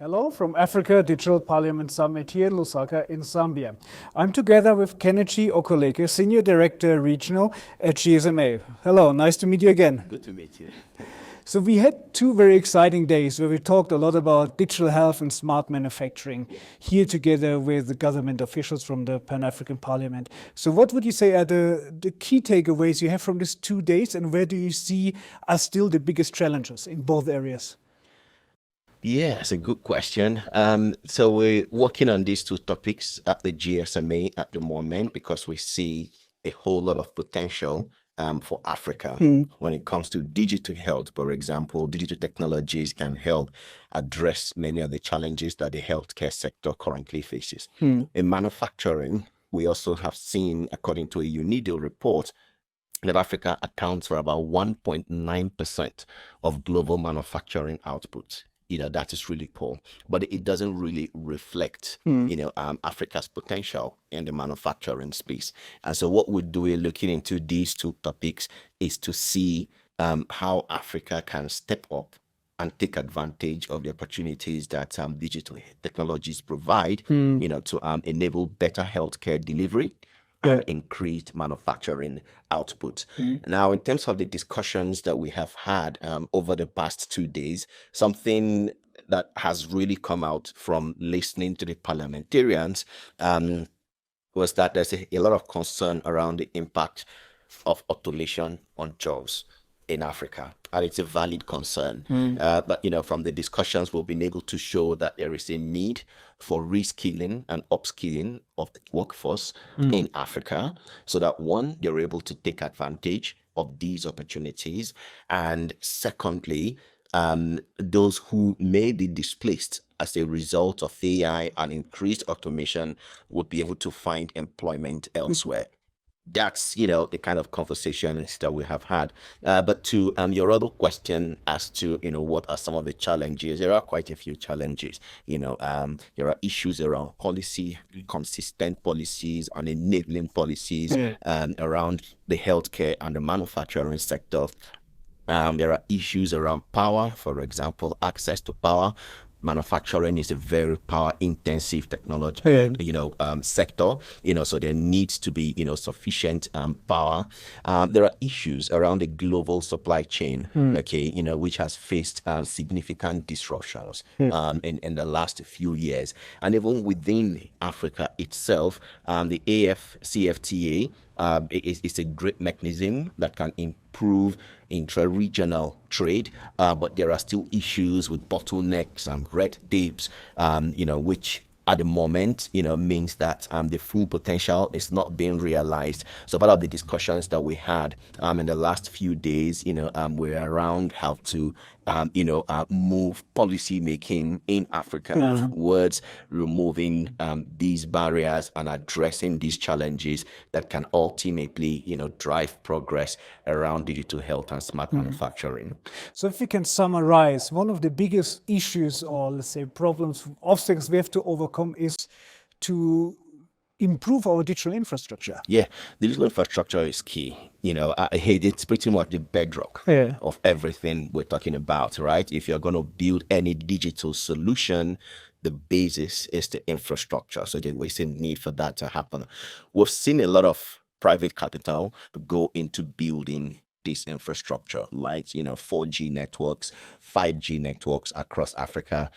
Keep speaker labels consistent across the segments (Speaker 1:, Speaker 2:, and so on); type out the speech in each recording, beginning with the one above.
Speaker 1: Hello from Africa Digital Parliament Summit here in Lusaka in Zambia. I'm together with Kenechi Okeleke, Senior Director Regional at GSMA. Hello, nice to meet you again.
Speaker 2: Good to meet you.
Speaker 1: So we had two very exciting days where we talked a lot about digital health and smart manufacturing here together with the government officials from the Pan-African Parliament. So what would you say are the key takeaways you have from these 2 days, and where do you see are still the biggest challenges in both areas?
Speaker 2: Yeah, it's a good question. So we're working on these two topics at the GSMA at the moment because we see a whole lot of potential for Africa when it comes to digital health. For example, digital technologies can help address many of the challenges that the healthcare sector currently faces. In manufacturing, we also have seen, according to a UNIDO report, that Africa accounts for about 1.9% of global manufacturing output. That is really cool, but it doesn't really reflect, Africa's potential in the manufacturing space. And so what we're doing, looking into these two topics, is to see how Africa can step up and take advantage of the opportunities that digital technologies provide, to enable better healthcare delivery and increased manufacturing output. Now, in terms of the discussions that we have had over the past 2 days, something that has really come out from listening to the parliamentarians was that there's a lot of concern around the impact of automation on jobs in Africa, and it's a valid concern. But from the discussions, we've been able to show that there is a need for reskilling and upskilling of the workforce in Africa, so that one, they're able to take advantage of these opportunities, and secondly, those who may be displaced as a result of AI and increased automation would be able to find employment elsewhere. That's the kind of conversations that we have had. But to your other question as to what are some of the challenges, there are quite a few challenges. There are issues around policy, consistent policies and enabling policies around the healthcare and the manufacturing sector. There are issues around power, for example, access to power. Manufacturing is a very power intensive technology, sector, so there needs to be, sufficient power. There are issues around the global supply chain, which has faced significant disruptions in the last few years. And even within Africa itself, the AFCFTA is a great mechanism that can improve intra-regional trade, but there are still issues with bottlenecks and red tapes, which at the moment, means that the full potential is not being realized. So part of the discussions that we had in the last few days, were around how to, move policy making in Africa towards removing these barriers and addressing these challenges that can ultimately, drive progress around digital health and smart manufacturing.
Speaker 1: So if we can summarize, one of the biggest issues, or let's say problems, obstacles we have to overcome is to improve our digital infrastructure.
Speaker 2: Yeah, digital infrastructure is key. It's pretty much the bedrock of everything we're talking about, right? If you're going to build any digital solution, the basis is the infrastructure. So there's a need for that to happen. We've seen a lot of private capital go into building this infrastructure, like 4G networks, 5G networks across Africa.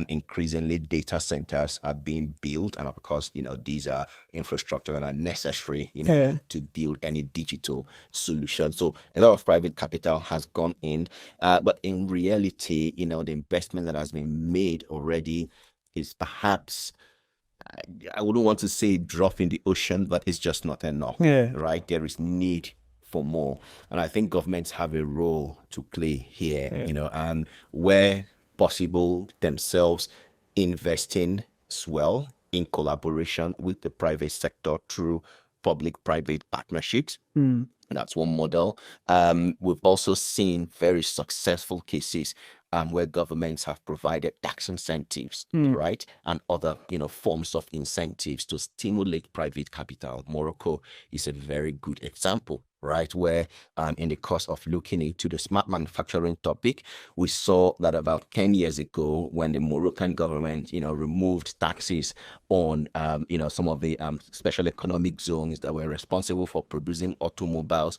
Speaker 2: Increasingly, data centers are being built, and of course, these are infrastructure that are necessary, to build any digital solution. So a lot of private capital has gone in, but in reality, the investment that has been made already is perhaps, I wouldn't want to say drop in the ocean, but it's just not enough, right? There is need for more. And I think governments have a role to play here, and where possible themselves investing as well in collaboration with the private sector through public-private partnerships. That's one model. We've also seen very successful cases where governments have provided tax incentives, right, and other forms of incentives to stimulate private capital. Morocco is a very good example, right, where in the course of looking into the smart manufacturing topic, we saw that about 10 years ago, when the Moroccan government removed taxes on some of the special economic zones that were responsible for producing automobiles.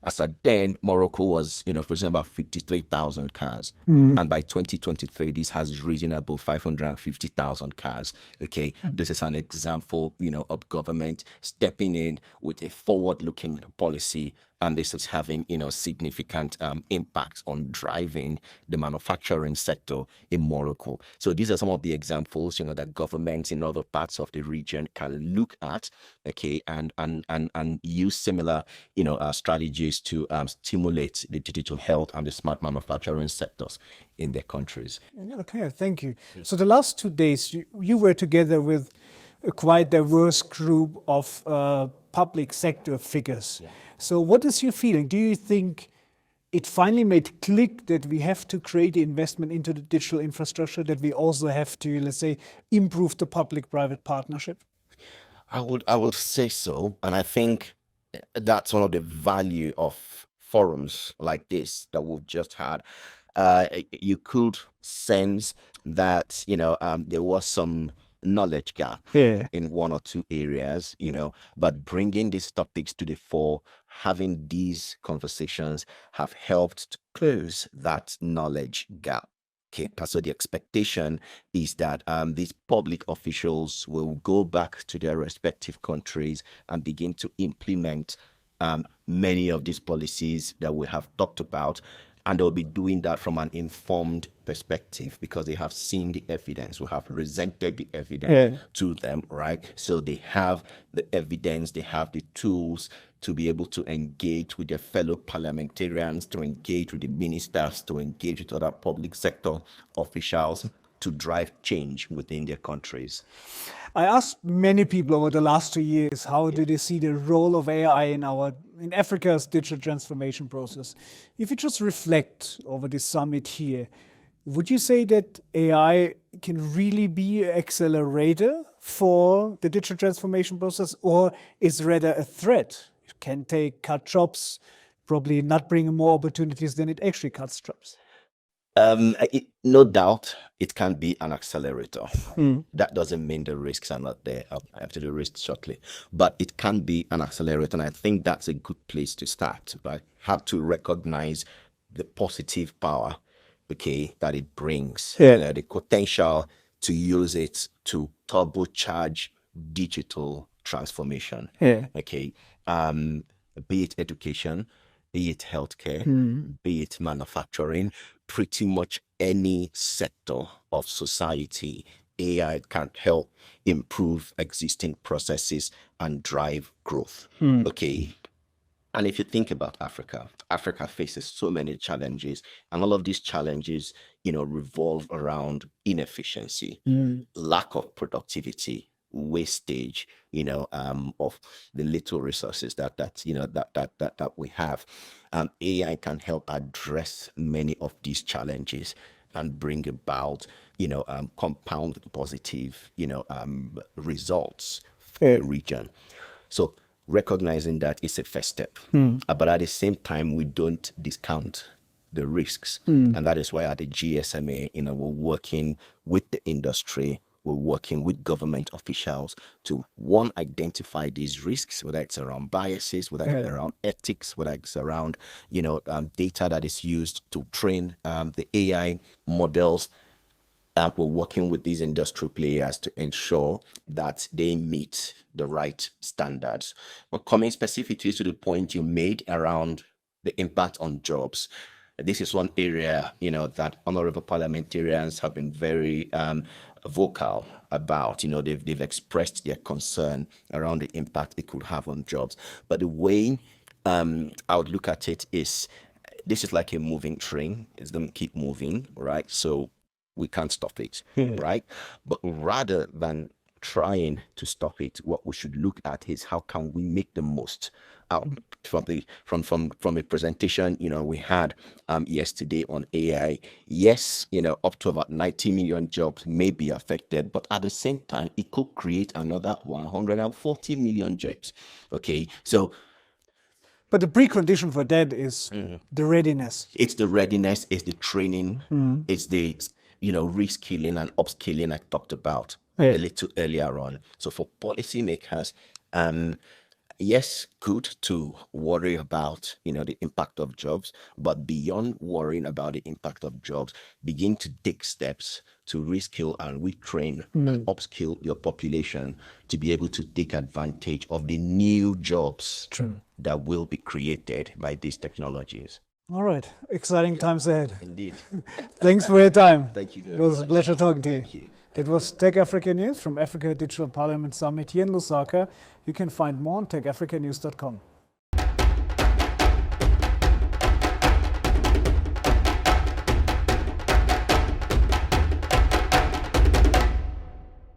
Speaker 2: As at then, Morocco was, producing about 53,000 cars. And by 2023, this has risen above 550,000 cars. Okay. This is an example, of government stepping in with a forward-looking policy. And this is having, significant impacts on driving the manufacturing sector in Morocco. So these are some of the examples, that governments in other parts of the region can look at, okay, and use similar, strategies to stimulate the digital health and the smart manufacturing sectors in their countries.
Speaker 1: Okay, thank you. So the last 2 days, you were together with a quite diverse group of public sector figures.
Speaker 2: Yeah.
Speaker 1: So what is your feeling? Do you think it finally made click that we have to create the investment into the digital infrastructure, that we also have to, let's say, improve the public-private partnership?
Speaker 2: I would say so, and I think that's one of the value of forums like this that we've just had. You could sense that there was some knowledge gap
Speaker 1: Yeah.
Speaker 2: in one or two areas, but bringing these topics to the fore, having these conversations have helped to close that knowledge gap. Okay, so the expectation is that these public officials will go back to their respective countries and begin to implement many of these policies that we have talked about. And they'll be doing that from an informed perspective because they have seen the evidence. We have presented the evidence to them, right? So they have the evidence, they have the tools to be able to engage with their fellow parliamentarians, to engage with the ministers, to engage with other public sector officials to drive change within their countries.
Speaker 1: I asked many people over the last 2 years, how do they see the role of AI in Africa's digital transformation process? If you just reflect over this summit here, would you say that AI can really be an accelerator for the digital transformation process, or is rather a threat? It can cut jobs, probably not bring more opportunities than it actually cuts jobs.
Speaker 2: No doubt it can be an accelerator. That doesn't mean the risks are not there. I'll have to the risks shortly, but it can be an accelerator. And I think that's a good place to start, right? Have to recognize the positive power, okay, that it brings, the potential to use it to turbocharge digital transformation. Okay. Be it education, be it healthcare, be it manufacturing, pretty much any sector of society, AI can help improve existing processes and drive growth. Okay. And if you think about Africa, Africa faces so many challenges, and all of these challenges, revolve around inefficiency, lack of productivity, wastage, of the little resources that we have. AI can help address many of these challenges and bring about, compound positive, results for the region. So recognizing that is a first step, but at the same time, we don't discount the risks, and that is why at the GSMA, we're working with the industry, we're working with government officials to identify these risks, whether it's around biases, whether it's around ethics, whether it's around data that is used to train the AI models. We're working with these industrial players to ensure that they meet the right standards. But coming specifically to the point you made around the impact on jobs, this is one area, that honorable parliamentarians have been very vocal about. They've expressed their concern around the impact it could have on jobs. But the way I would look at it is, this is like a moving train. It's going to keep moving, right? So we can't stop it, right? But rather than trying to stop it. What we should look at is how can we make the most out from a presentation we had yesterday on AI. Yes, up to about 90 million jobs may be affected, but at the same time, it could create another 140 million jobs. Okay, so
Speaker 1: But the precondition for that is the readiness.
Speaker 2: it's the readiness, it's the training, it's the reskilling and upskilling I talked about a little earlier on. So for policymakers, yes, good to worry about the impact of jobs, but beyond worrying about the impact of jobs, begin to take steps to reskill and retrain, upskill your population to be able to take advantage of the new jobs that will be created by these technologies.
Speaker 1: All right, exciting times ahead.
Speaker 2: Indeed.
Speaker 1: Thanks for your time.
Speaker 2: Thank you.
Speaker 1: It was a pleasure talking to you.
Speaker 2: Thank you.
Speaker 1: It was TechAfrica News from Africa Digital Parliament Summit here in Lusaka. You can find more on techafricanews.com.